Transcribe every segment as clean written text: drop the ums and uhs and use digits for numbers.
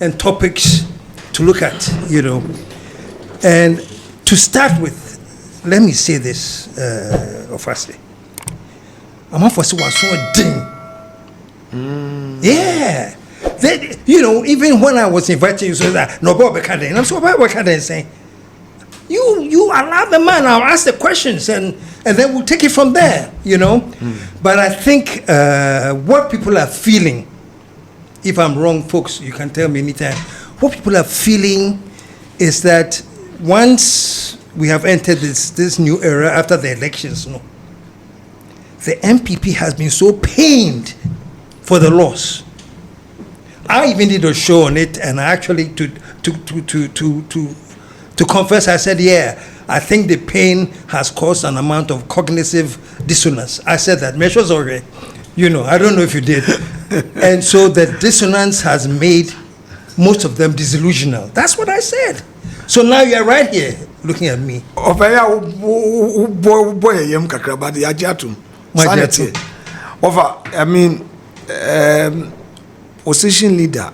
and topics to look at, And to start with, let me say this, firstly. I'm not for so ding. Yeah. Even when I was inviting you, so that no Bob Candy, and I'm so Bob Candy saying, you allow the man, I'll ask the questions and then we'll take it from there, But I think what people are feeling, if I'm wrong, folks, you can tell me anytime. What people are feeling is that once we have entered this new era after the elections, the MPP has been so pained for the loss. I even did a show on it, and actually to confess, I said, I think the pain has caused an amount of cognitive dissonance. I said that. Measures already, I don't know if you did. And so the dissonance has made most of them disillusional. That's what I said. So now you're right here looking at me. Opposition leader,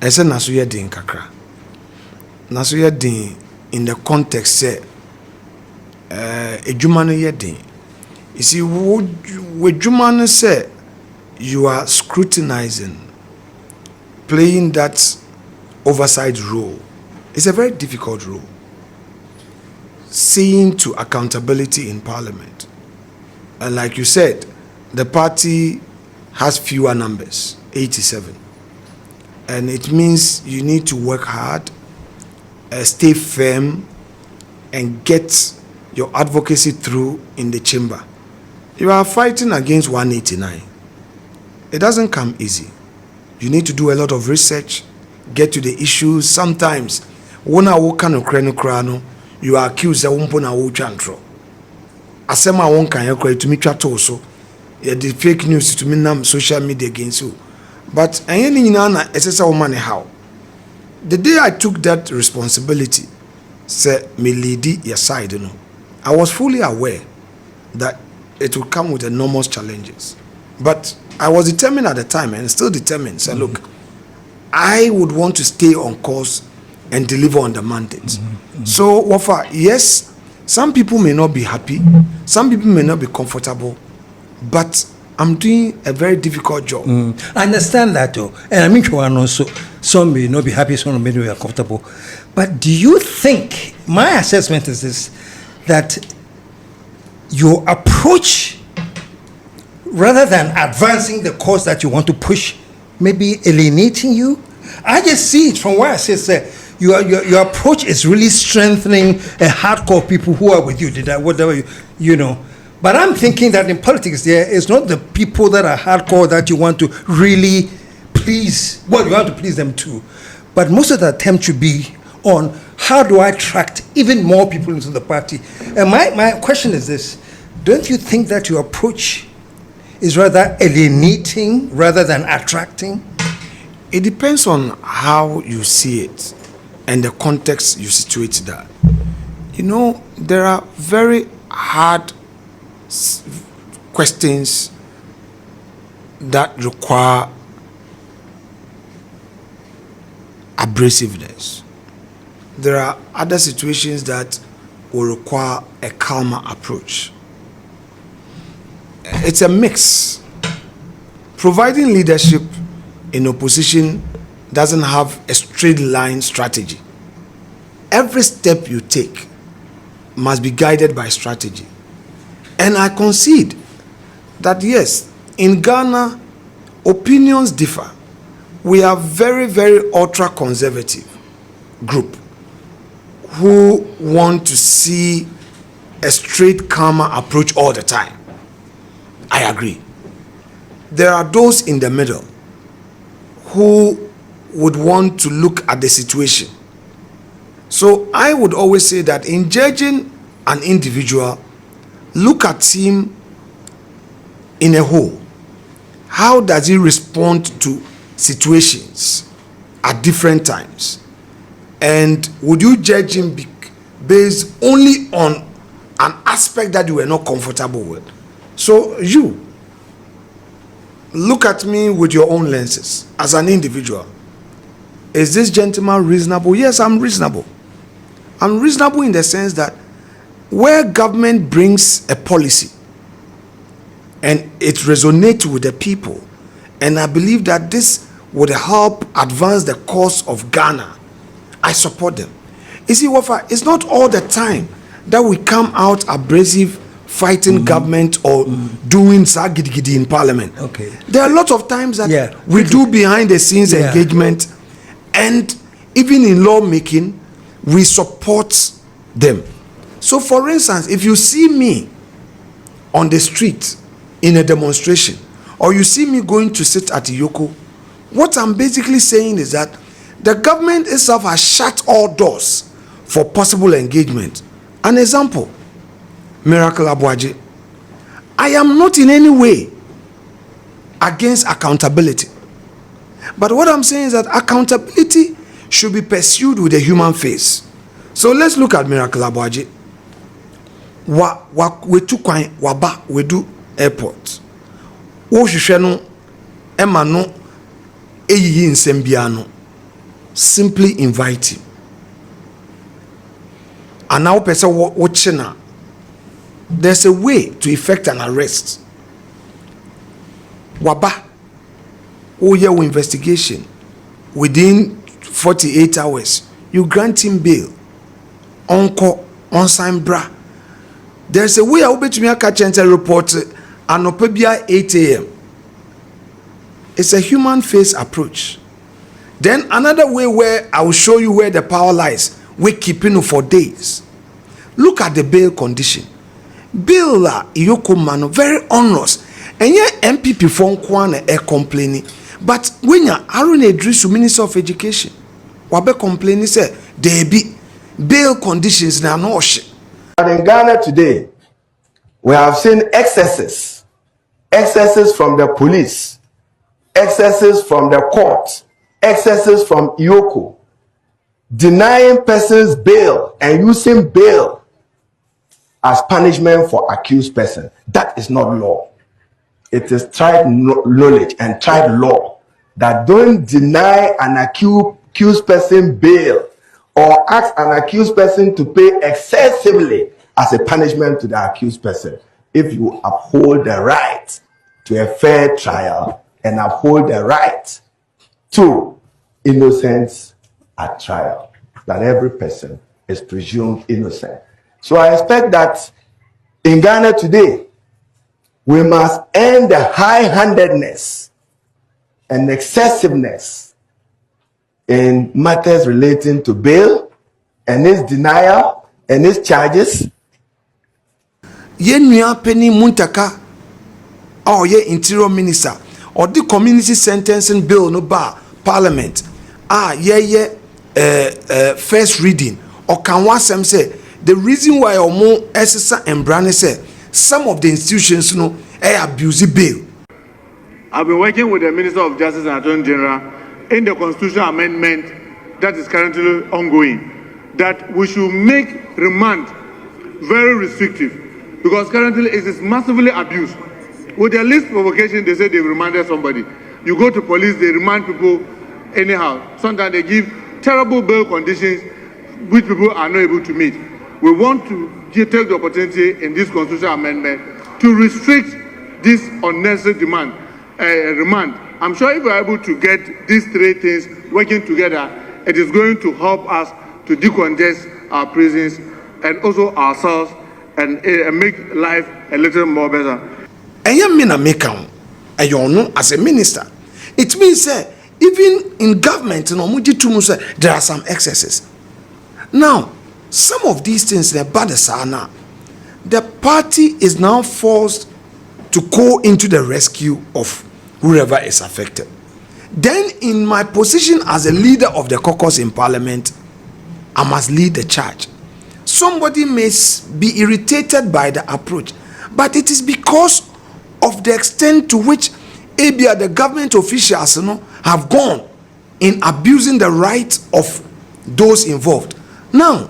I said, Nasuya din kakra. Nasuya din in the context, say, Ejumano yedin. You see, what Jumano say, you are scrutinizing, playing that oversight role. It's a very difficult role. Seeing to accountability in Parliament. And like you said, the party has fewer numbers, 87. And it means you need to work hard, stay firm, and get your advocacy through in the chamber. You are fighting against 189. It doesn't come easy. You need to do a lot of research, get to the issues. Sometimes, when I walk on a you are accused of chantro. Asema won kan yakwa to me twato so. The fake news to me nam social media against you. But any nyina esesa woman how. The day I took that responsibility, say me lead your side, I was fully aware that it would come with enormous challenges. But I was determined at the time and still determined. Say, look, I would want to stay on course and deliver on the mandate. So, Wafa, yes, some people may not be happy, some people may not be comfortable, but I'm doing a very difficult job. I understand that, though. And I mean, also, some may not be happy, some may not be comfortable. But do you think, my assessment is this, that your approach, rather than advancing the cause that you want to push, may be alienating you? I just see it from where I say, your approach is really strengthening a hardcore people who are with you, whatever But I'm thinking that in politics, it's not the people that are hardcore that you want to really please. Well, you want to please them too. But most of the attempt should be on how do I attract even more people into the party. And my question is this. Don't you think that your approach is rather alienating rather than attracting? It depends on how you see it and the context you situate that. There are very hard questions that require abrasiveness. There are other situations that will require a calmer approach. It's a mix. Providing leadership in opposition doesn't have a straight line strategy. Every step you take must be guided by strategy. And I concede that yes, in Ghana, opinions differ. We are very, very ultra-conservative group who want to see a straight, calmer approach all the time. I agree. There are those in the middle who would want to look at the situation. So I would always say that in judging an individual, look at him in a whole. How does he respond to situations at different times? And would you judge him based only on an aspect that you were not comfortable with? So you look at me with your own lenses as an individual. is this gentleman reasonable? Yes, I'm reasonable. I'm reasonable in the sense that where government brings a policy and it resonates with the people, and I believe that this would help advance the cause of Ghana, I support them. You see, Wafa, it's not all the time that we come out abrasive, fighting government or doing sagidi in parliament. Okay. There are lots of times that we do behind the scenes engagement, and even in lawmaking, we support them. So, for instance, if you see me on the street in a demonstration, or you see me going to sit at Yoko, what I'm basically saying is that the government itself has shut all doors for possible engagement. An example, Miracle Abuaji. I am not in any way against accountability. But what I'm saying is that accountability should be pursued with a human face. So let's look at Miracle Abuaji. We took waba we do airport. Wo hwehwe no ema no eyiyi nsem bia no, simply invite him. And now person watching na, there's a way to effect an arrest. Waba your investigation within 48 hours, you grant him bail. Onko on sign bra. There's a way I will bet me a catch and report anopebia 8 a.m. It's a human face approach. Then another way where I will show you where the power lies. We're keeping for days. Look at the bail condition. Bail la iyoko mano very onerous. And yet MPP phone kwana complaining. But when you Aaron Idrisu, Minister of Education, wabe complaining say there be bail conditions na no shit. But in Ghana today, we have seen excesses from the police, excesses from the court, excesses from Iyoko, denying persons bail and using bail as punishment for accused person. That is not law. It is tried knowledge and tried law that don't deny an accused person bail or ask an accused person to pay excessively as a punishment to the accused person if you uphold the right to a fair trial and uphold the right to innocence at trial, that every person is presumed innocent. So I expect that in Ghana today, we must end the high-handedness and excessiveness in matters relating to bail and its denial and its charges. Yenua Penny Muntaka, or ye interior minister, or the community sentencing bill no bar parliament. First reading, or can one some say the reason why or more SSA and Brand say some of the institutions abuse bail. I've been working with the Minister of Justice and Attorney General in the constitutional amendment that is currently ongoing, that we should make remand very restrictive, because currently it is massively abused. With their least provocation, they say they remanded somebody. You go to police, they remand people anyhow. Sometimes they give terrible bail conditions which people are not able to meet. We want to take the opportunity in this constitutional amendment to restrict this unnecessary remand. I'm sure if we are able to get these three things working together, it is going to help us to decongest our prisons and also ourselves and make life a little more better. And you mean as a minister, it means even in government, there are some excesses. Now, some of these things they're bad as now. The party is now forced to go into the rescue of whoever is affected. Then, in my position as a leader of the caucus in parliament, I must lead the charge. Somebody may be irritated by the approach, but it is because of the extent to which the government officials have gone in abusing the rights of those involved. Now,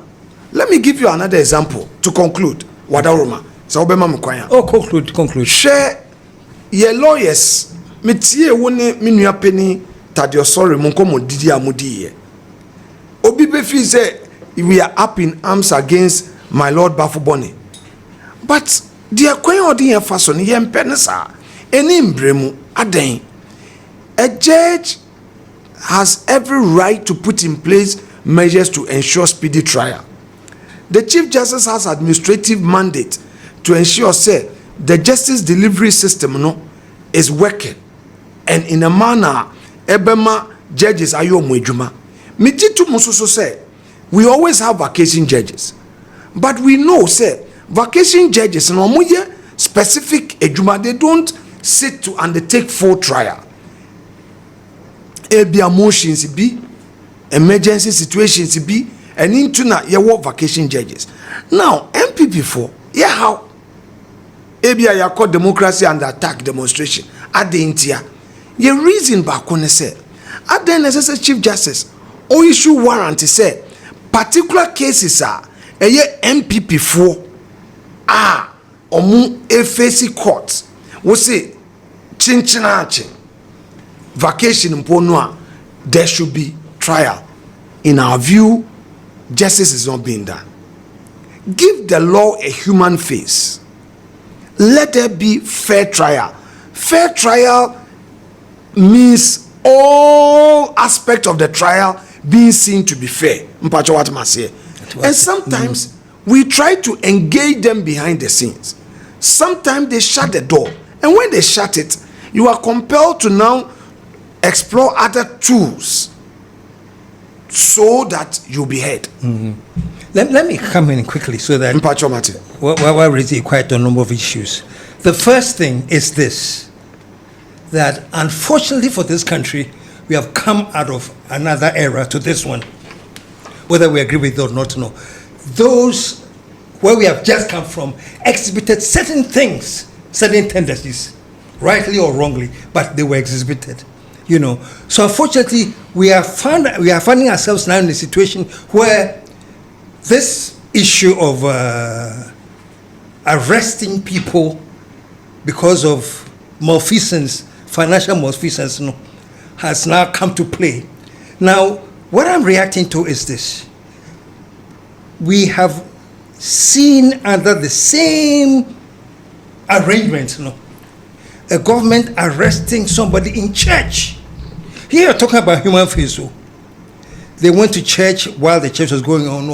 let me give you another example to conclude. Wadaroma. Oh, conclude. Share your lawyers. Metie wone minua penny Tadio sorry monko mo didi amudi ye. Obi Befi say we are up in arms against my Lord Bafuboni. But the kwan odi yen fa so ne yen pene sa eni mbremu aden. A judge has every right to put in place measures to ensure speedy trial. The Chief Justice has administrative mandate to ensure say the justice delivery system is working and in a manner ebema judges ayo mo adwuma. Mijitu mususu say we always have vacation judges, but we know say vacation judges no moye specific adwuma. They don't sit to undertake full trial. Ebia motions be emergency situations be and into na ye work vacation judges. Now MPP4 yeah how ebia ya call democracy under attack demonstration adentia ye reason back on say aden necessary Chief Justice or issue warrant say particular cases are eye MPP4 omu efesi court we say chinchinache vacation mpono there should be trial. In our view, justice is not being done. Give the law a human face. Let there be fair trial. Fair trial means all aspects of the trial being seen to be fair. And sometimes we try to engage them behind the scenes. Sometimes they shut the door. And when they shut it, you are compelled to now explore other tools so that you'll be heard. Let me come in quickly so that we're raising quite a number of issues. The first thing is this, that unfortunately for this country, we have come out of another era to this one, whether we agree with it or not. No, those where we have just come from exhibited certain things, certain tendencies, rightly or wrongly, but they were exhibited. You know, so unfortunately, we are finding ourselves now in a situation where this issue of arresting people because of malfeasance, financial malfeasance, has now come to play. Now, what I'm reacting to is this: we have seen under the same arrangement, a government arresting somebody in church. Here you're talking about human face. They went to church while the church was going on.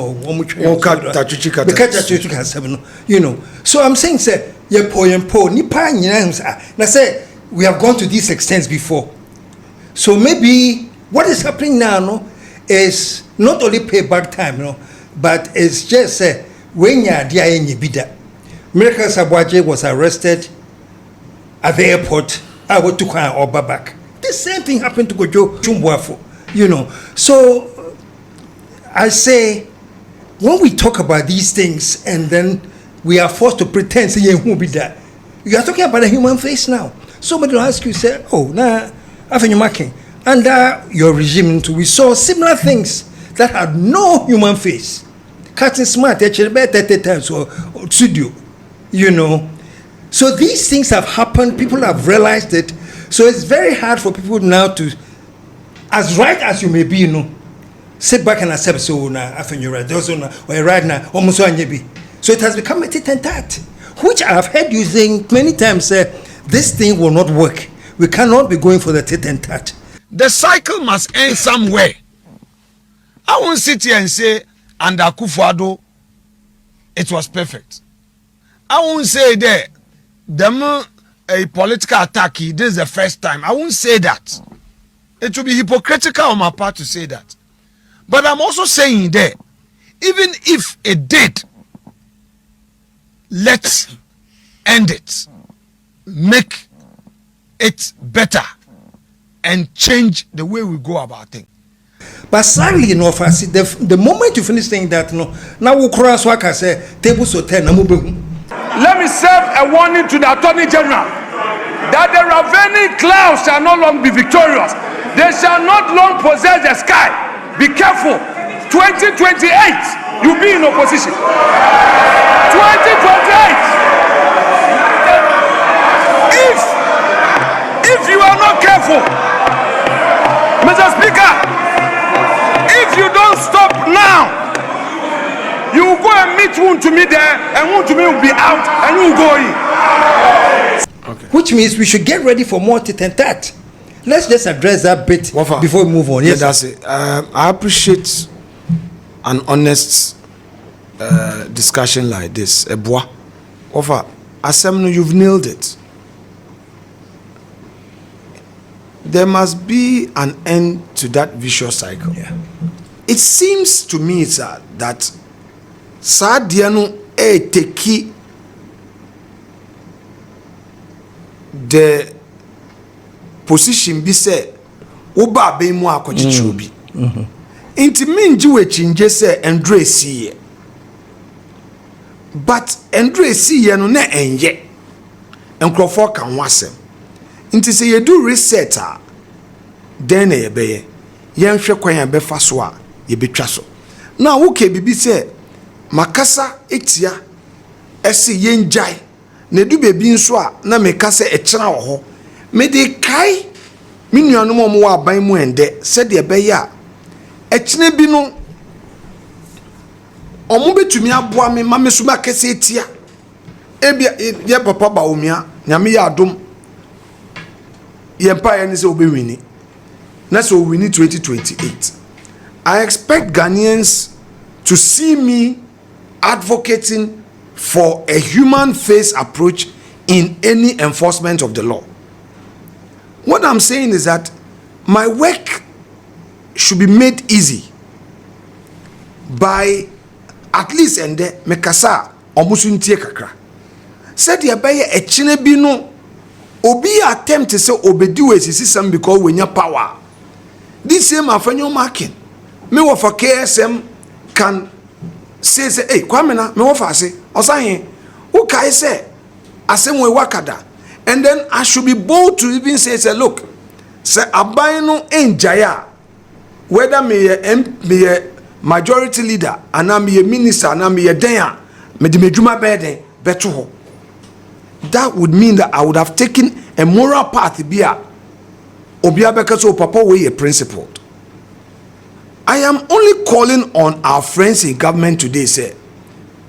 You know. So I'm saying, say, now say we have gone to these extents before. So maybe what is happening now is not only payback time, but it's just when you're there. Miracle Sabwaje was arrested at the airport. I went to Kwan Oba back. The same thing happened to Gojo Chumbuafo, So I say, when we talk about these things and then we are forced to pretend, say, won't be that. You are talking about a human face now. Somebody will ask you, say, Afenyo-Markin, under your regime, we saw similar things that had no human face. Cutting smart, actually, 30 times or studio, So these things have happened. People have realized it. So it's very hard for people now to, as right as you may be, sit back and accept, so now, Afenyo, right now, almost on yebi. So it has become a tit and tat, which I've heard you saying many times, this thing will not work. We cannot be going for the tit and tat. The cycle must end somewhere. I won't sit here and say, under Akufo-Addo, it was perfect. I won't say that a political attack, this is the first time. I won't say that. It would be hypocritical on my part to say that. But I'm also saying that even if it did, let's end it. Make it better and change the way we go about things. But sadly enough, I see the moment you finish saying that, now we cross what I say, table so 10. Let me serve a warning to the Attorney General that the ravening clouds shall no longer be victorious. They shall not long possess the sky. Be careful. 2028, you'll be in opposition. 2028. If you are not careful, Mr. Speaker, if you don't stop won't to me there and won't to me will be out and you go in. Okay. Which means we should get ready for more tit and tat. Let's just address that bit before we move on. Yes, that's it. I appreciate an honest discussion like this. Eboa, Wafa, Asemno, you've nailed it. There must be an end to that vicious cycle. Yeah. It seems to me, sir, that Sadiano teki the position be said Uba be mo akochichubi. Inti minji we chinje se Andre siye. But Andre siye no ne enye. Enkrofo kan wasem. Inti se ye do research then ye beye. Yenhwe kwan ya befa so a ye betwa so. Na wo ke bibi se makasa etia ese yenjai na du bebi nso a na mekasa ekira wo ho me de kai me nuanom omo wa aban mu ende se de beye a ekine bi no omo betumi aboa me ma me so makasa etia ebia ye papa ba omia nyame ya adom ye mpa ye ne se obewini na so we need 2028. I expect Ghanaians to see me advocating for a human face approach in any enforcement of the law. What I'm saying is that my work should be made easy by at least ende mekasa omusuntie kakra. Said ya baye echine bi no obi attempt to say obedi we system because we nya power. This same Afenyo-Markin me wo for KSM can say hey kwame na me wo for say osahin who kai say asem we wakada, and then I should be bold to even say look say aban no enjaya whether me a majority leader and I'm a minister and I'm a den me di medjuma beden beto ho. That would mean that I would have taken a moral path bia obia bekaso papa we a principled. I am only calling on our friends in government today say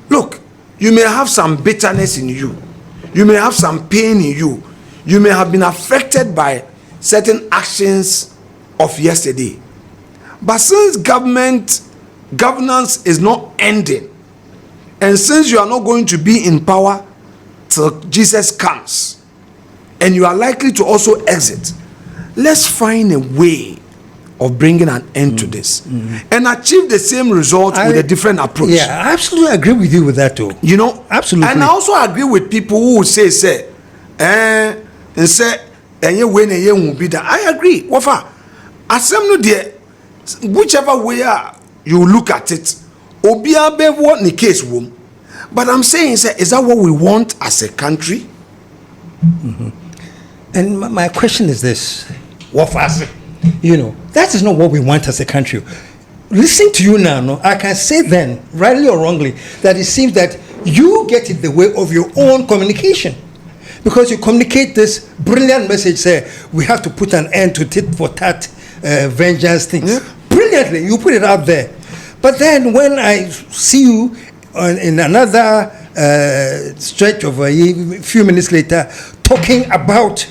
look, you may have some bitterness in you, you may have some pain in you, you may have been affected by certain actions of yesterday, but since governance is not ending, and since you are not going to be in power till Jesus comes and you are likely to also exit, let's find a way of bringing an end to this and achieve the same result with a different approach. Yeah, I absolutely agree with you with that too. You know, absolutely. And I also agree with people who say and say and you win and you won't be that. I agree. Wafa, asem no there, whichever way you look at it, obia be what the case wom. But I'm saying, is that what we want as a country? And my question is this, Wafa, you know, that is not what we want as a country. Listening to you now, no, I can say then, rightly or wrongly, that it seems that you get in the way of your own communication. Because you communicate this brilliant message, say, we have to put an end to tit for tat vengeance things. Yeah. Brilliantly, you put it out there. But then when I see you in another stretch of a few minutes later, talking about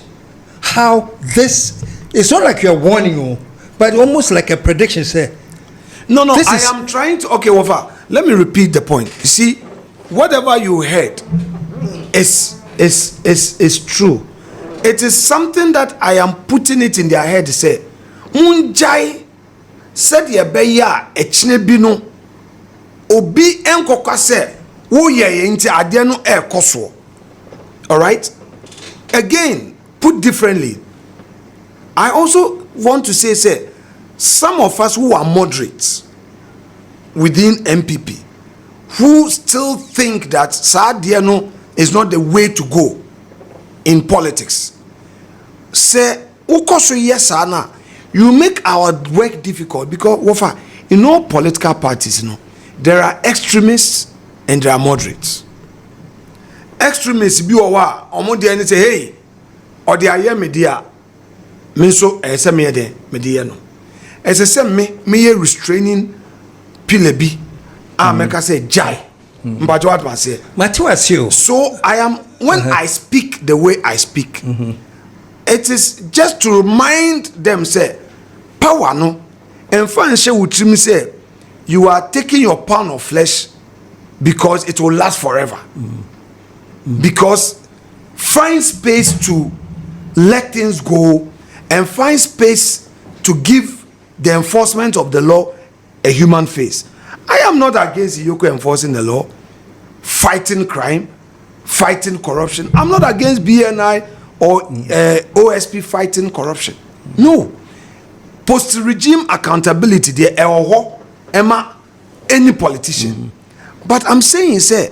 how this, it's not like you're warning you, but almost like a prediction, say. No, I am trying to, okay, Wafa, let me repeat the point. You see, whatever you heard is true. It is something that I am putting it in their head to say, Munjai said ye beya echine bino obi enkokwa se wo ye nti ade no ekoso. All right? Again, put differently, I also want to say some of us who are moderates within MPP who still think that Sadiano is not the way to go in politics. Say, ukoso yes ana, you make our work difficult because Wafa, in all political parties, you know, there are extremists and there are moderates. Extremists be owa, omo dey say, hey, or they are media, me so ese me dey media no. Ese se me restraining pilebi, make us say jai. But what must say? Matiwasio. So I am when I speak the way I speak, it is just to remind them say power no and fancy with me say you are taking your pound of flesh because it will last forever. Because find space to let things go and find space to give the enforcement of the law a human face. I am not against Yoko enforcing the law, fighting crime, fighting corruption. I'm not against BNI or OSP fighting corruption. No. Post-regime accountability, there Emma, any politician. But I'm saying, say,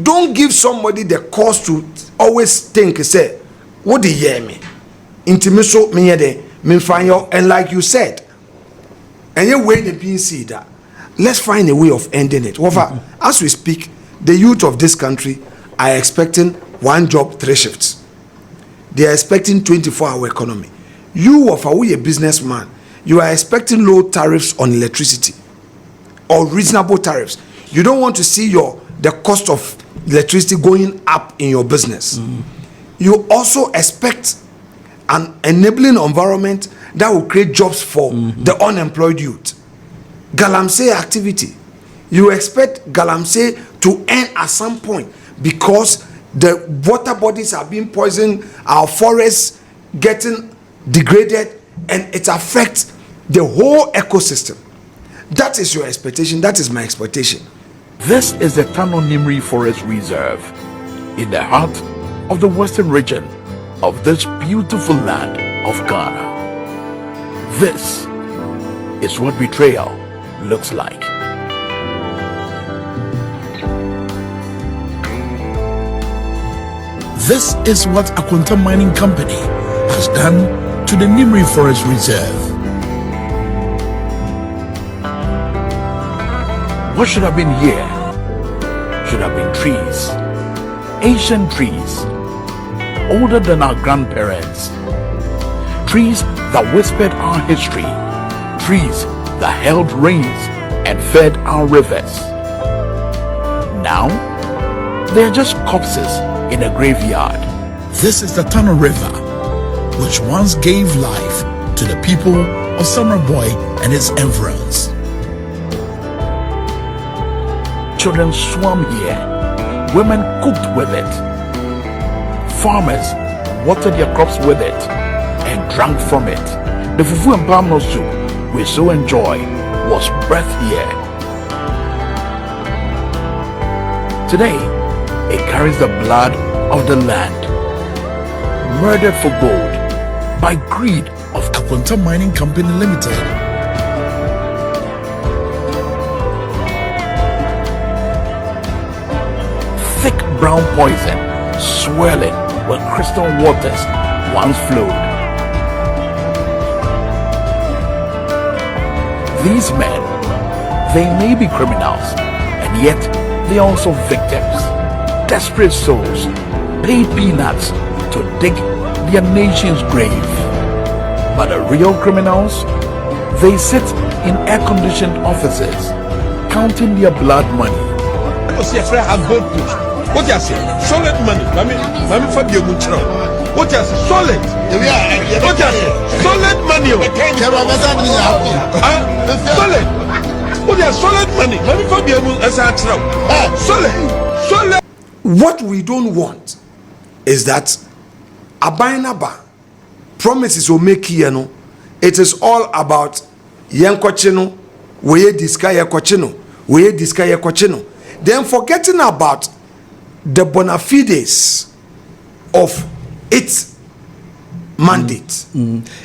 don't give somebody the cause to always think, say, what do you hear me? Intimaso me de me find you, and like you said, and you wait the PNC that. Let's find a way of ending it. As we speak, the youth of this country are expecting 1 job, 3 shifts. They are expecting 24-hour economy. You, a businessman, you are expecting low tariffs on electricity or reasonable tariffs. You don't want to see the cost of electricity going up in your business. You also expect an enabling environment that will create jobs for the unemployed youth. Galamsey activity. You expect Galamsey to end at some point because the water bodies are being poisoned, our forests getting degraded, and it affects the whole ecosystem. That is your expectation. That is my expectation. This is the Tano Nimri Forest Reserve in the heart of the western region of this beautiful land of Ghana. This is what betrayal looks like. This is what Akunta Mining Company has done to the Nimri Forest Reserve. What should have been here should have been trees, ancient trees, older than our grandparents, trees that whispered our history, trees that held rains and fed our rivers. Now, they are just corpses in a graveyard. This is the Tano River, which once gave life to the people of Summerboy and its environs. Children swam here, women cooked with it, farmers watered their crops with it and drank from it. The fufu and palm nut soup we so enjoy was birthed here. Today, it carries the blood of the land, murdered for gold by greed of Akunta Mining Company Limited. Thick brown poison swirling where crystal waters once flowed. These men, they may be criminals, and yet they are also victims. Desperate souls paid peanuts to dig their nation's grave. But the real criminals, they sit in air-conditioned offices, counting their blood money. What you say? Solid money. Mami Fabio Muchro. What you say? Solid. What you say? Solid money. Solid. What you say? Solid money. Mami Fabio Muchro. Solid. Solid. What we don't want is that Abainaba promises will make here. No, it is all about Yankochino, where this guy Yakochino, where this guy Yakochino. Then forgetting about the bona fides of its mandate.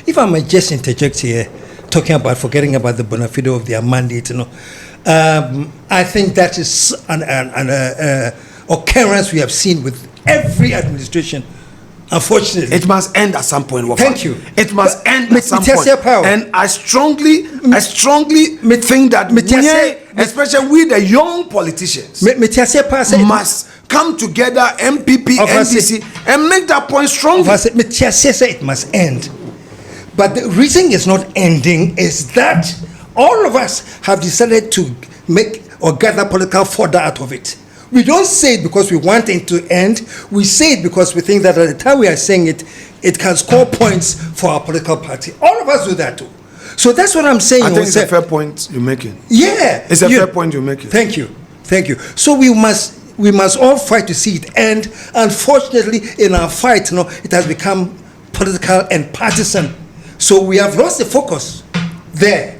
If I might just interject here, talking about forgetting about the bona fide of their mandate, I think that is an occurrence we have seen with every administration. Unfortunately, it must end at some point. Wafa. Thank you. It must end at some point. And I strongly think that especially we the young politicians must come together, MPP, NDC, and make that point strongly. It must end. But the reason it's not ending is that all of us have decided to make or gather political fodder out of it. We don't say it because we want it to end. We say it because we think that at the time we are saying it, it can score points for our political party. All of us do that too. So that's what I'm saying. I think it's a fair point you're making. Yeah. It's a fair point you're making. Thank you. Thank you. So we must all fight to see it end. Unfortunately, in our fight, it has become political and partisan. So we have lost the focus there.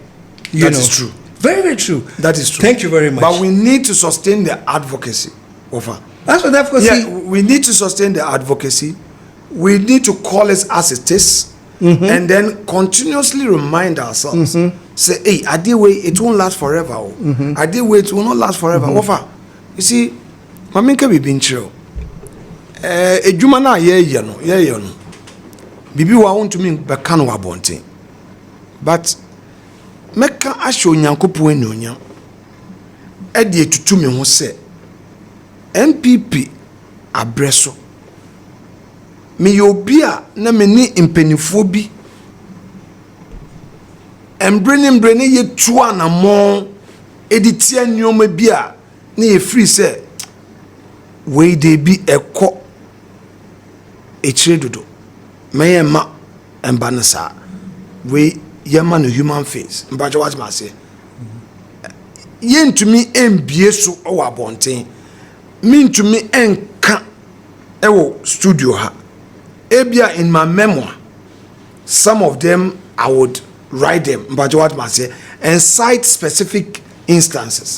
That is true. Very, very true. That is true. Thank you very much. But we need to sustain the advocacy of her. That's what advocacy. Yeah, we need to sustain the advocacy. We need to call it as it is, and then continuously remind ourselves. Say, hey, I did wait, it won't last forever. I did wait, it will not last forever. You see, Maminka be being chill. A Jumana, yeah, Bibi wa want to mean Bakano Abonte. But Meka Asho Nyankopu Enonya Eddie to me who say MPP Abreso. Me yobia na meni impenifobi. Embreni ye tua na mo editia nyoma bia na ye free say we dey bi ekọ echire dodo. Me ma emba na sa we yema no human face. Mbaje what ma say. Ye ntumi embie so o abonten. Me ntumi enka ewo studio ha. Ebia in my memoir, some of them I would write them, but what must say, and cite specific instances.